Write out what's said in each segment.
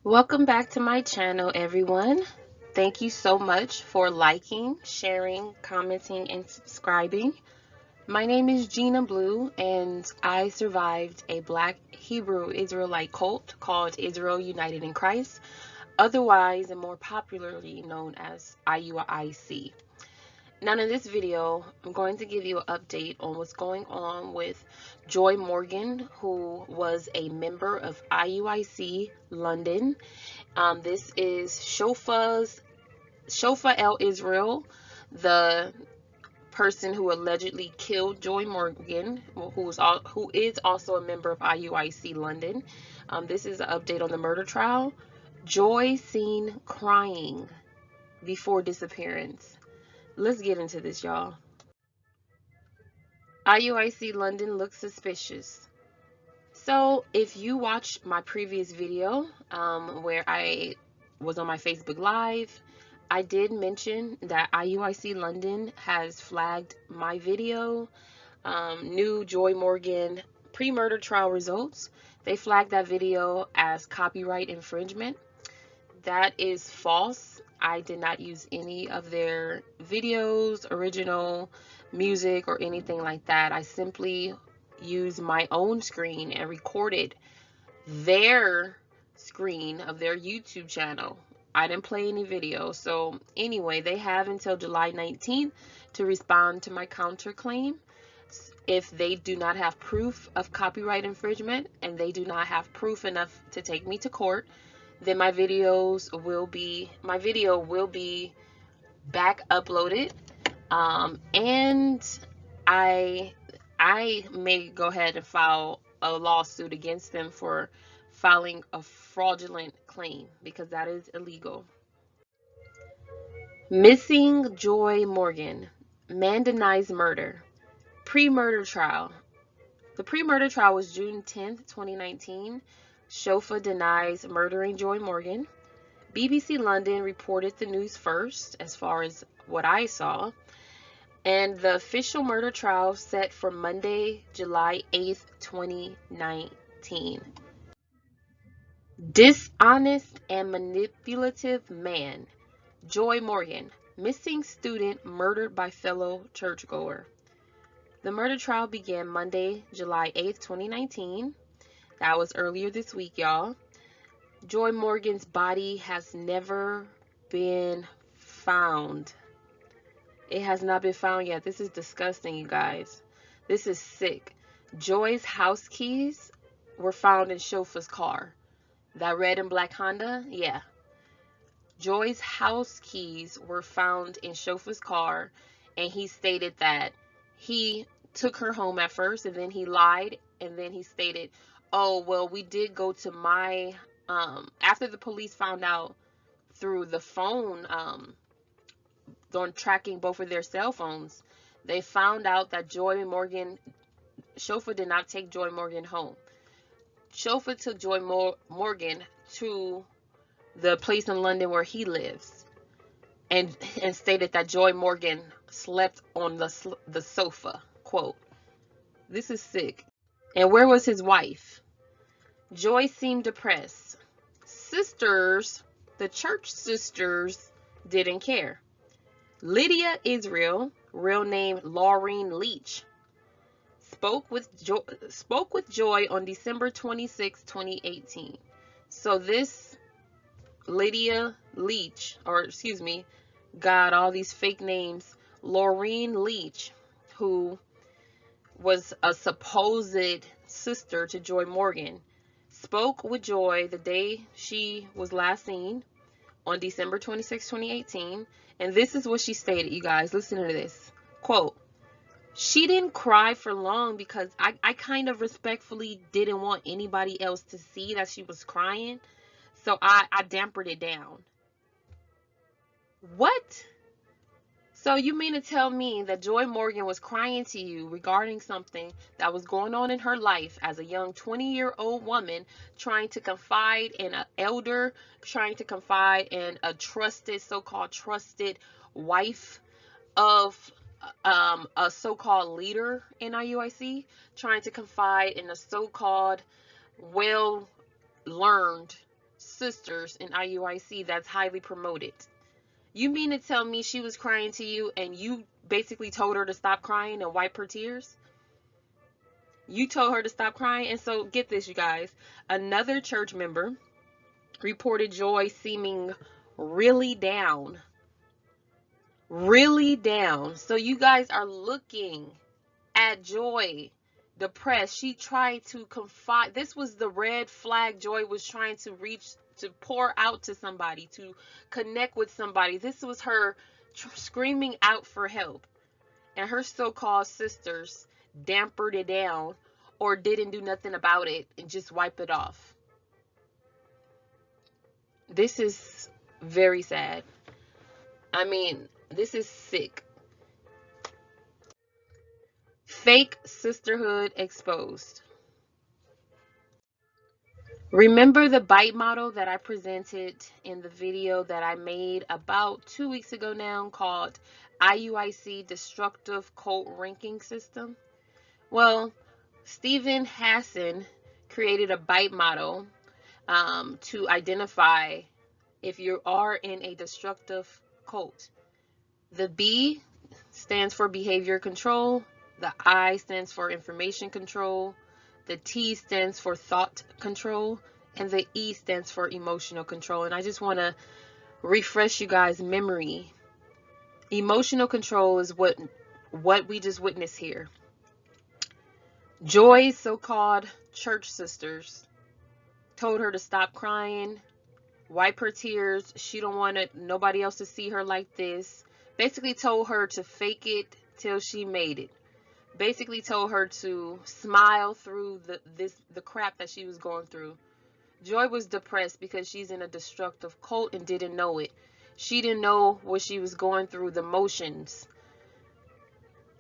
Welcome back to my channel, everyone. Thank you so much for liking, sharing, commenting, and subscribing. My name is Gina Blue, and I survived a Black Hebrew Israelite cult called Israel United in Christ, otherwise and more popularly known as IUIC. Now, in this video, I'm going to give you an update on what's going on with Joy Morgan, who was a member of IUIC London. This is Shofa El Israel, the person who allegedly killed Joy Morgan, who is also a member of IUIC London. This is an update on the murder trial. Joy seen crying before disappearance. Let's get into this, y'all. IUIC London looks suspicious. So if you watched my previous video where I was on my Facebook Live, I did mention that IUIC London has flagged my video, new Joy Morgan pre-murder trial results. They flagged that video as copyright infringement. That is false. I did not use any of their videos, original music, or anything like that. I simply used my own screen and recorded their screen of their YouTube channel. I didn't play any video. So anyway, they have until July 19th to respond to my counterclaim. If they do not have proof of copyright infringement and they do not have proof enough to take me to court, then my video will be back uploaded, and I may go ahead and file a lawsuit against them for filing a fraudulent claim, because that is illegal. Missing Joy Morgan. Man denies murder. Pre-murder trial. The pre-murder trial was June 10th, 2019. Shofa denies murdering Joy Morgan. BBC London reported the news first, as far as what I saw. And the official murder trial set for Monday, July 8th, 2019. Dishonest and manipulative man. Joy Morgan, missing student murdered by fellow churchgoer. The murder trial began Monday, July 8th, 2019. That was earlier this week, y'all. Joy Morgan's body has never been found. It has not been found yet. This is disgusting, you guys. This is sick. Joy's house keys were found in Shofa's car. That red and black Honda? Yeah. Joy's house keys were found in Shofa's car, and he stated that he took her home at first, and then he lied, and then he stated, oh, well, we did go to my, after the police found out through the phone, on tracking both of their cell phones, they found out that Shofa did not take Joy Morgan home. Shofa took Joy Morgan to the place in London where he lives, and stated that Joy Morgan slept on the sofa. Quote, this is sick. And where was his wife? Joy seemed depressed. The church sisters didn't care. Lydia Israel, real name Laureen Leach, spoke with Joy on December 26, 2018. So this Lydia Leach, or excuse me, got all these fake names. Laureen Leach, who was a supposed sister to Joy Morgan, spoke with Joy the day she was last seen on December 26, 2018. And this is what she stated, you guys. Listen to this. Quote, she didn't cry for long because I kind of respectfully didn't want anybody else to see that she was crying. So I dampened it down. What? So you mean to tell me that Joy Morgan was crying to you regarding something that was going on in her life as a young 20-year-old woman, trying to confide in an elder, trying to confide in a trusted, so-called trusted wife of a so-called leader in IUIC, trying to confide in a so-called well-learned sisters in IUIC that's highly promoted. You mean to tell me she was crying to you and you basically told her to stop crying and wipe her tears? You told her to stop crying. And so get this, you guys. Another church member reported Joy seeming really down. Really down. So you guys are looking at Joy depressed. She tried to confide. This was the red flag Joy was trying to reach, to pour out to somebody, to connect with somebody. This was her screaming out for help. And her so-called sisters dampered it down or didn't do nothing about it and just wipe it off. This is very sad. I mean, this is sick. Fake sisterhood exposed. Remember the bite model that I presented in the video that I made about 2 weeks ago now called IUIC Destructive Cult Ranking System? Well, Stephen Hassan created a bite model to identify if you are in a destructive cult. The B stands for behavior control. The I stands for information control. The T stands for thought control. And the E stands for emotional control. And I just want to refresh you guys' memory. Emotional control is what we just witnessed here. Joy's so-called church sisters told her to stop crying, wipe her tears. She don't want nobody else to see her like this. Basically told her to fake it till she made it. Basically told her to smile through the crap that she was going through. Joy was depressed because she's in a destructive cult and didn't know it. She didn't know what she was going through, the motions.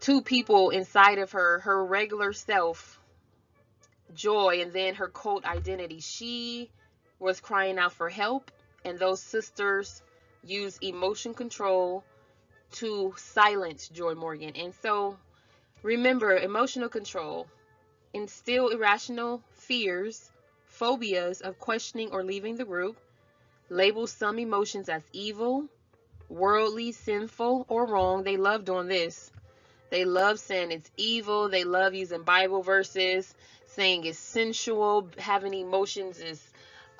Two people inside of her, her regular self, Joy, and then her cult identity. She was crying out for help, and those sisters used emotion control to silence Joy Morgan. And so remember, emotional control: instill irrational fears, phobias of questioning or leaving the group, label some emotions as evil, worldly, sinful, or wrong. They love doing this. They love saying it's evil. They love using Bible verses, saying it's sensual. Having emotions is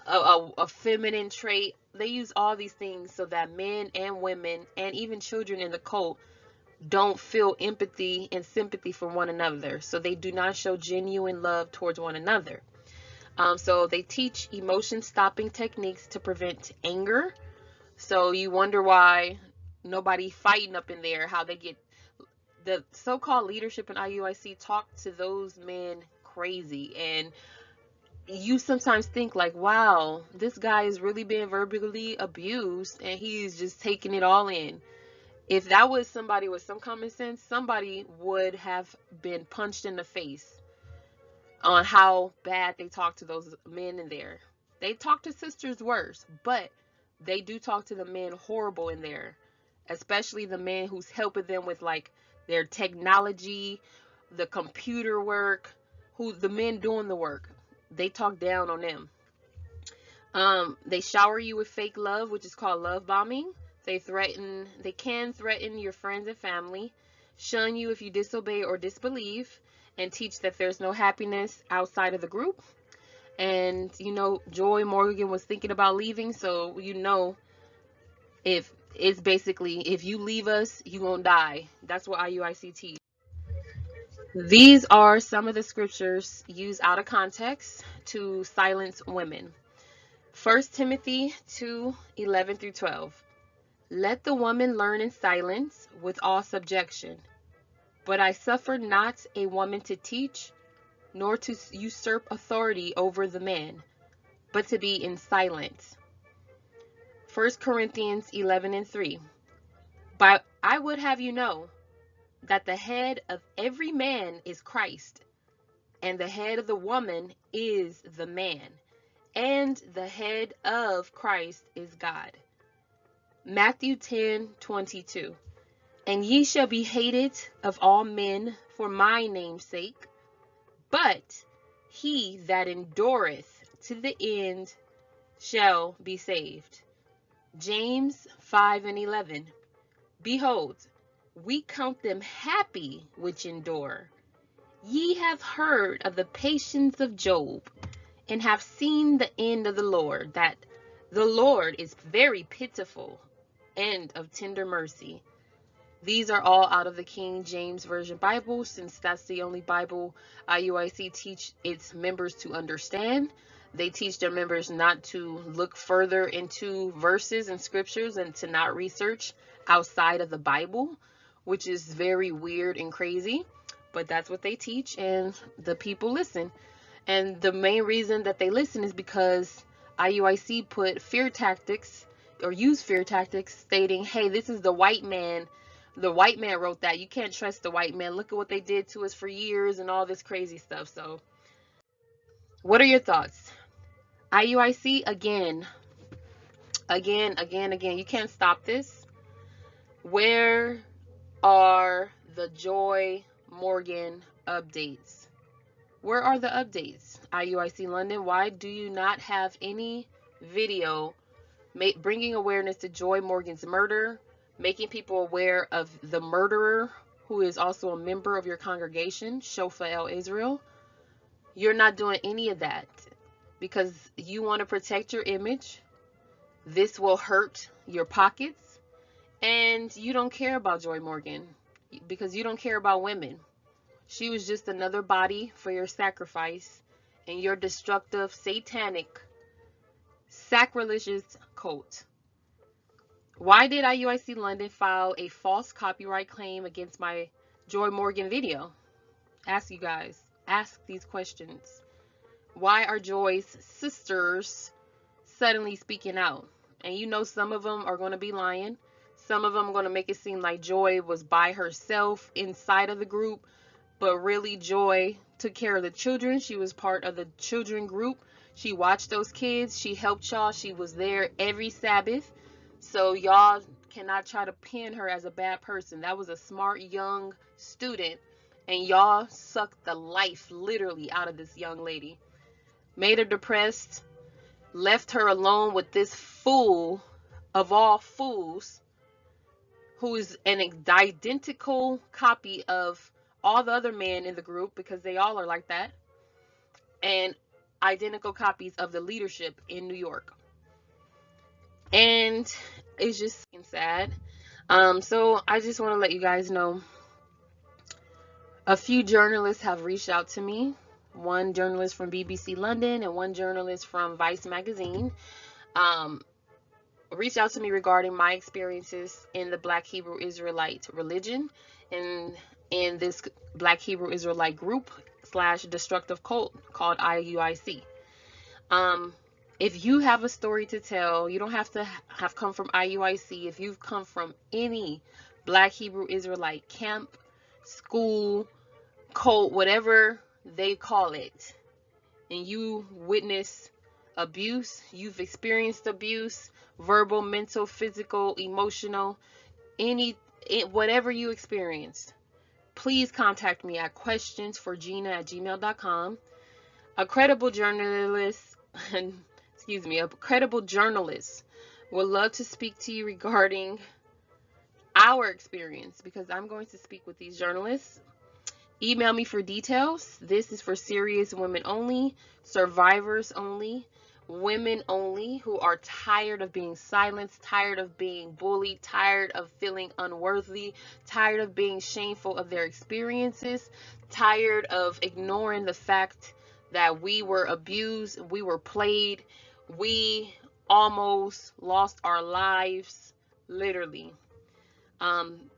a feminine trait. They use all these things so that men and women and even children in the cult don't feel empathy and sympathy for one another. So they do not show genuine love towards one another. So they teach emotion stopping techniques to prevent anger. So you wonder why nobody fighting up in there, how they get the so-called leadership in IUIC talk to those men crazy. And you sometimes think like, wow, this guy is really being verbally abused and he's just taking it all in. If that was somebody with some common sense, somebody would have been punched in the face on how bad they talk to those men in there. They talk to sisters worse, but they do talk to the men horrible in there, especially the men who's helping them with like their technology, the computer work, the men doing the work. They talk down on them. They shower you with fake love, which is called love bombing. They can threaten your friends and family, shun you if you disobey or disbelieve, and teach that there's no happiness outside of the group. And you know, Joy Morgan was thinking about leaving, so you know, if it's basically, if you leave us, you gonna die. That's what IUIC teach. These are some of the scriptures used out of context to silence women. 1 Timothy 2:11 through 12. Let the woman learn in silence with all subjection. But I suffer not a woman to teach, nor to usurp authority over the man, but to be in silence. 1 Corinthians 11:3. But I would have you know that the head of every man is Christ, and the head of the woman is the man, and the head of Christ is God. Matthew 10:22. And ye shall be hated of all men for my name's sake, but he that endureth to the end shall be saved. James 5:11. Behold, we count them happy which endure. Ye have heard of the patience of Job, and have seen the end of the Lord, that the Lord is very pitiful and of tender mercy. These are all out of the King James Version Bible, since that's the only Bible IUIC teach its members to understand. They teach their members not to look further into verses and scriptures and to not research outside of the Bible, which is very weird and crazy. But that's what they teach, and the people listen. And the main reason that they listen is because IUIC put fear tactics, or use fear tactics, stating, hey, this is the white man. The white man wrote that. You can't trust the white man. Look at what they did to us for years and all this crazy stuff. So what are your thoughts? IUIC, again. You can't stop this. Where are the Joy Morgan updates? Where are the updates? IUIC London, why do you not have any video bringing awareness to Joy Morgan's murder, making people aware of the murderer, who is also a member of your congregation, Shofa El Israel? You're not doing any of that because you want to protect your image. This will hurt your pockets, and you don't care about Joy Morgan because you don't care about women. She was just another body for your sacrifice and your destructive, satanic, sacrilegious cult. Why did IUIC London file a false copyright claim against my Joy Morgan video? Ask you guys. Ask these questions. Why are Joy's sisters suddenly speaking out? And you know some of them are going to be lying. Some of them are going to make it seem like Joy was by herself inside of the group, but really Joy took care of the children. She was part of the children group. She watched those kids. She helped y'all. She was there every Sabbath. So y'all cannot try to pin her as a bad person. That was a smart young student, and y'all sucked the life literally out of this young lady. Made her depressed, left her alone with this fool of all fools, who is an identical copy of all the other men in the group, because they all are like that, and identical copies of the leadership in New York. And it's just sad. So I just want to let you guys know, a few journalists have reached out to me. One journalist from BBC London and one journalist from Vice magazine reached out to me regarding my experiences in the Black Hebrew Israelite religion and in this Black Hebrew Israelite group / destructive cult called IUIC. If you have a story to tell, you don't have to have come from IUIC. If you've come from any Black Hebrew Israelite camp, school, cult, whatever they call it, and you witness abuse, you've experienced abuse, verbal, mental, physical, emotional, whatever you experienced, please contact me at questionsforgina@gmail.com. A credible journalist, a credible journalist would love to speak to you regarding our experience, because I'm going to speak with these journalists. Email me for details. This is for serious women only, survivors only, women only who are tired of being silenced, tired of being bullied, tired of feeling unworthy, tired of being shameful of their experiences, tired of ignoring the fact that we were abused, we were played, we almost lost our lives, literally.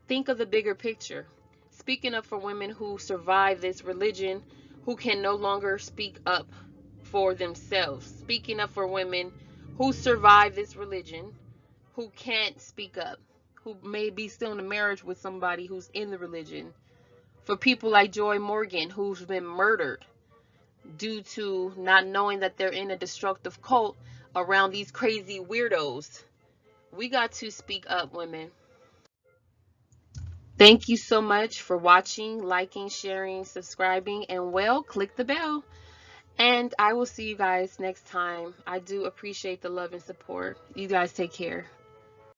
Think of the bigger picture. Speaking up for women who survive this religion, who can no longer speak up for themselves. Speaking up for women who survive this religion, who can't speak up, who may be still in a marriage with somebody who's in the religion. For people like Joy Morgan, who's been murdered due to not knowing that they're in a destructive cult around these crazy weirdos. We got to speak up, women. Thank you so much for watching, liking, sharing, subscribing, and well, click the bell. And I will see you guys next time. I do appreciate the love and support. You guys take care.